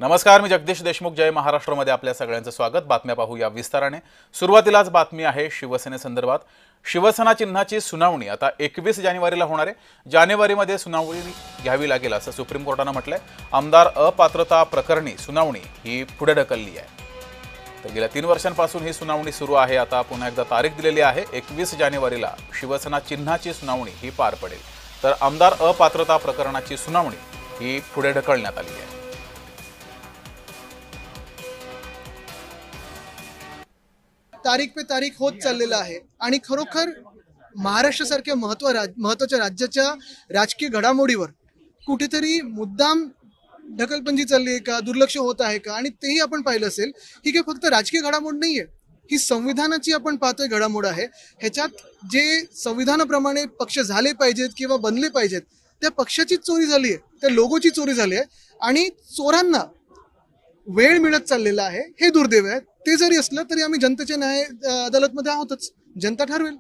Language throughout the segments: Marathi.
नमस्कार, मी जगदीश देशमुख. जय महाराष्ट्रमध्ये आपल्या सगळ्यांचं स्वागत. बातम्या पाहूया विस्ताराने. सुरुवातीलाच बातमी आहे शिवसेनेसंदर्भात. शिवसेना चिन्हाची सुनावणी आता 21 जानेवारीला होणार आहे. जानेवारीमध्ये सुनावणी घ्यावी लागेल असं सुप्रीम कोर्टानं म्हटलंय. आमदार अपात्रता प्रकरणी सुनावणी ही पुढे ढकलली आहे. तर गेल्या 3 वर्षांपासून ही सुनावणी सुरू आहे. आता पुन्हा एकदा तारीख दिलेली आहे. 21 जानेवारीला शिवसेना चिन्हाची सुनावणी ही पार पडेल. तर आमदार अपात्रता प्रकरणाची सुनावणी ही पुढे ढकलण्यात आली आहे. तारीख पे तारीख होत चाललेला आहे आणि खरोखर महाराष्ट्रासारख्या महत्त्वाच्या राज्याच्या राजकीय घडामोडीवर कुठेतरी मुद्दाम ढकलपंजी चालली आहे का, दुर्लक्ष होत आहे का? आणि तेही आपण पाहिलं असेल ही काही फक्त राजकीय घडामोड नाहीये, ही संविधानाची आपण पाहतोय घडामोड आहे. ह्याच्यात जे संविधानाप्रमाणे पक्ष झाले पाहिजेत किंवा बनले पाहिजेत त्या पक्षाची चोरी झाली आहे, त्या लोगोची चोरी झाली आहे आणि चोरांना वेळ मिळत चाललेला आहे. हे दुर्दैव आहे. ते जरी असलं तरी आम्ही जनतेच्या न्याय अदालतमध्ये आहोतच. जनता ठरवेल.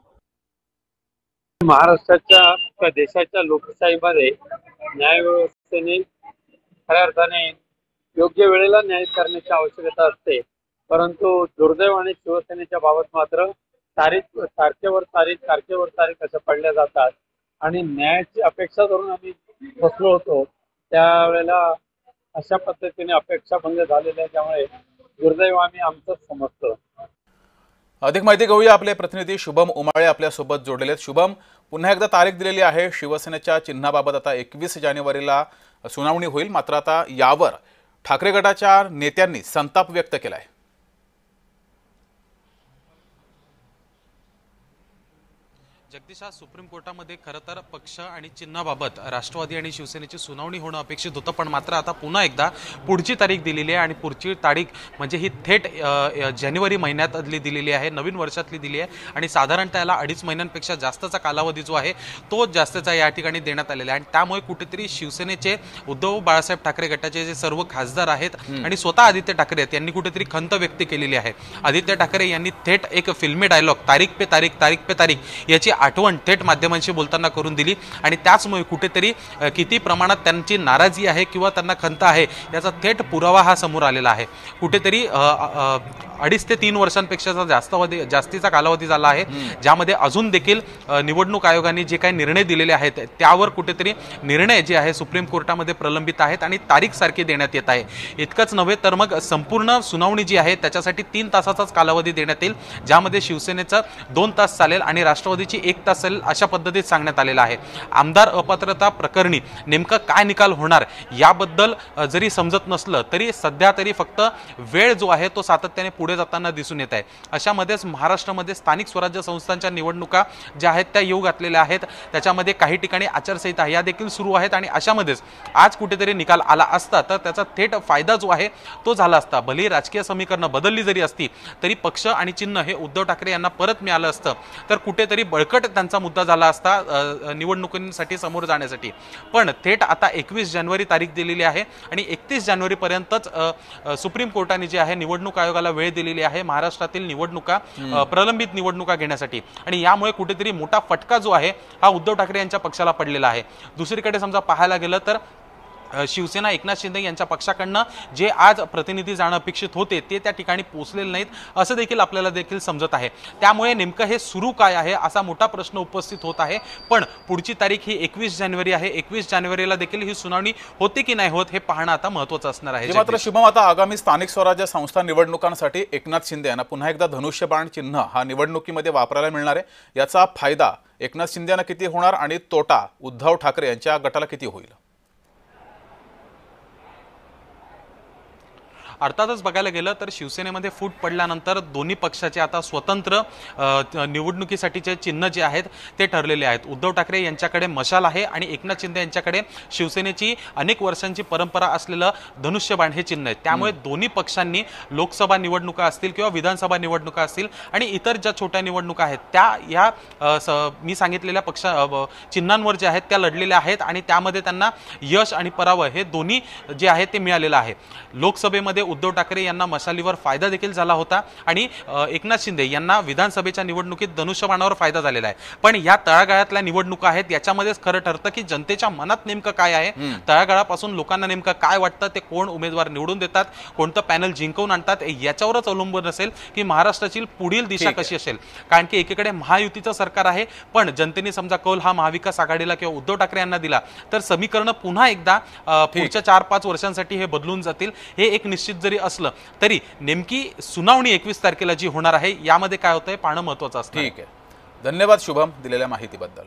महाराष्ट्राच्या देशाच्या लोकशाहीमध्ये न्याय व्यवस्थेने खऱ्या अर्थाने योग्य वेळेला न्याय करण्याची आवश्यकता असते. परंतु दुर्दैवाने शिवसेनेच्या बाबत मात्र तारखेवर तारीख असं पडल्या जातात आणि न्यायाची अपेक्षा करून आम्ही बसलो होतो. त्यावेळेला अशा पद्धतीने अपेक्षा भंग झालेल्या, त्यामुळे दुर्दैव आम्ही आमचंच समजतो. अधिक माहिती घेऊया. आपले प्रतिनिधी शुभम उमाळे आपल्या सोबत जोडलेले आहेत. शुभम, पुन्हा एकदा तारीख दिलेली आहे. शिवसेनेच्या चिन्हाबाबत आता 21 जानेवारीला सुनावणी होईल. मात्र आता यावर ठाकरे गटाच्या नेत्यांनी संताप व्यक्त केलाय. जगदीश, सुप्रीम कोर्टामध्ये खरं तर पक्ष आणि चिन्हाबाबत राष्ट्रवादी आणि शिवसेनेची सुनावणी होणं अपेक्षित होतं, पण मात्र आता पुन्हा एकदा पुढची तारीख दिलेली आहे आणि पुढची तारीख म्हणजे ही थेट जानेवारी महिन्यातली दिलेली आहे, नवीन वर्षातली दिली आहे आणि साधारणतः याला 2.5 महिन्यांपेक्षा जास्तचा कालावधी जो आहे तो जास्तचा या ठिकाणी देण्यात आलेला आहे. आणि त्यामुळे कुठेतरी शिवसेनेचे उद्धव बाळासाहेब ठाकरे गटाचे जे सर्व खासदार आहेत आणि स्वतः आदित्य ठाकरे आहेत यांनी कुठेतरी खंत व्यक्त केलेली आहे. आदित्य ठाकरे यांनी थेट एक फिल्मी डायलॉग तारीख पे तारीख याची आठवण थेट माध्यमांशी बोलताना करून दिली आणि त्याचमुळे कुठेतरी किती प्रमाणात त्यांची नाराजी आहे किंवा त्यांना खंत आहे याचा थेट पुरावा हा समोर आलेला आहे. कुठेतरी 2.5 ते 3 वर्षांपेक्षा जास्तीचा कालावधी झाला आहे, ज्यामध्ये अजून देखील निवडणूक आयोगाने जे काही निर्णय दिलेले आहेत त्यावर कुठेतरी निर्णय जे आहे सुप्रीम कोर्टामध्ये प्रलंबित आहेत आणि तारीख सारखी देण्यात येत आहे. इतकंच नव्हे तर मग संपूर्ण सुनावणी जी आहे त्याच्यासाठी 3 तासाचाच कालावधी देण्यात येईल, ज्यामध्ये शिवसेनेचं 2 तास चालेल आणि राष्ट्रवादीची 1 तास चालेल अशा पद्धतीत सांगण्यात आलेलं आहे. आमदार अपात्रता प्रकरणी नेमकं काय निकाल होणार याबद्दल जरी समजत नसलं तरी सध्या तरी फक्त वेळ जो आहे तो सातत्याने पुढे जाताना दिसून येत आहे. अशामध्येच महाराष्ट्रामध्ये स्थानिक स्वराज्य संस्थांच्या निवडणुका ज्या आहेत त्या येऊ घातलेल्या आहेत. त्याच्यामध्ये काही ठिकाणी आचारसंहिता या देखील सुरू आहेत आणि अशामध्येच आज कुठेतरी निकाल आला असता तर त्याचा थेट फायदा जो आहे तो झाला असता. भले राजकीय समीकरणं बदलली जरी असती तरी पक्ष आणि चिन्ह हे उद्धव ठाकरे यांना परत मिळालं असतं तर कुठेतरी बळकट त्यांचा मुद्दा झाला असता निवडणुकीसाठी समोर जाण्यासाठी. पण थेट आता 21 जानेवारी तारीख दिलेली आहे आणि 31 जानेवारी पर्यंतच सुप्रीम कोर्टाने जे आहे निवडणूक आयोगाला वेळ दिलेली आहे महाराष्ट्रातील निवडणुका प्रलंबित निवडणुका घेण्यासाठी आणि यामुळे कुठेतरी मोठा फटका जो आहे हा उद्धव ठाकरे यांच्या पक्षाला पडलेला आहे. दुसरीकडे समजा पाहायला गेलं तर शिवसेना एकनाथ शिंदे यांच्या पक्षाकडनं जे आज प्रतिनिधी जाणं अपेक्षित होते ते त्या ठिकाणी पोहोचलेले नाहीत असं देखील आपल्याला देखील समजत आहे. त्यामुळे नेमकं हे सुरू काय आहे असा मोठा प्रश्न उपस्थित होत आहे. पण पुढची तारीख ही 21 जानेवारी आहे. 21 जानेवारीला देखील ही सुनावणी होते की नाही होत हे पाहणं आता महत्त्वाचं असणार आहे. मात्र शुभम, आता आगामी स्थानिक स्वराज्य संस्था निवडणुकांसाठी एकनाथ शिंदे यांना पुन्हा एकदा धनुष्यबाण चिन्ह हा निवडणुकीमध्ये वापरायला मिळणार आहे. याचा फायदा एकनाथ शिंदे यांना किती होणार आणि तोटा उद्धव ठाकरे यांच्या गटाला किती होईल? अर्थातच बघायला गेलं तर शिवसेनेमध्ये फूट पडल्यानंतर दोन्ही पक्षाचे आता स्वतंत्र निवडणुकीसाठीचे चिन्ह जे आहेत ते ठरलेले आहेत. उद्धव ठाकरे यांच्याकडे मशाल आहे आणि एकनाथ शिंदे यांच्याकडे शिवसेनेची अनेक वर्षांची परंपरा असलेलं धनुष्यबाण हे चिन्ह आहे. त्यामुळे दोन्ही पक्षांनी लोकसभा निवडणुका असतील किंवा विधानसभा निवडणुका असतील आणि इतर ज्या छोट्या निवडणुका आहेत त्या या मी सांगितलेल्या चिन्हांवर जे आहेत त्या लढलेल्या आहेत आणि त्यामध्ये त्यांना यश आणि पराभव हे दोन्ही जे आहे ते मिळालेलं आहे. लोकसभेमध्ये उद्धव ठाकरे यांना मशालीवर फायदा देखील झाला होता आणि एकनाथ शिंदे यांना विधानसभेच्या निवडणुकीत धनुष्यबाणावर फायदा झालेला आहे. पण या तळागाळातल्या निवडणुका आहेत, याच्यामध्येच खरं ठरतं की जनतेच्या मनात नेमकं काय आहे, तळागाळापासून लोकांना नेमकं काय वाटतं, ते कोण उमेदवार निवडून देतात, कोणतं पॅनल जिंकवून आणतात, याच्यावरच अवलंबून असेल की महाराष्ट्राची पुढील दिशा कशी असेल. कारण की एकीकडे महायुतीचं सरकार आहे, पण जनतेने समजा कौल हा महाविकास आघाडीला किंवा उद्धव ठाकरे यांना दिला तर समीकरण पुन्हा एकदा पुढच्या 4-5 वर्षांसाठी हे बदलून जातील. हे एक निश्चित जरी असलं तरी नेमकी सुनावणी 21 तारखेला जी होणार आहे यामध्ये काय होतंय पाहणं महत्त्वाचं असतं. ठीक आहे, धन्यवाद शुभम दिलेल्या माहितीबद्दल.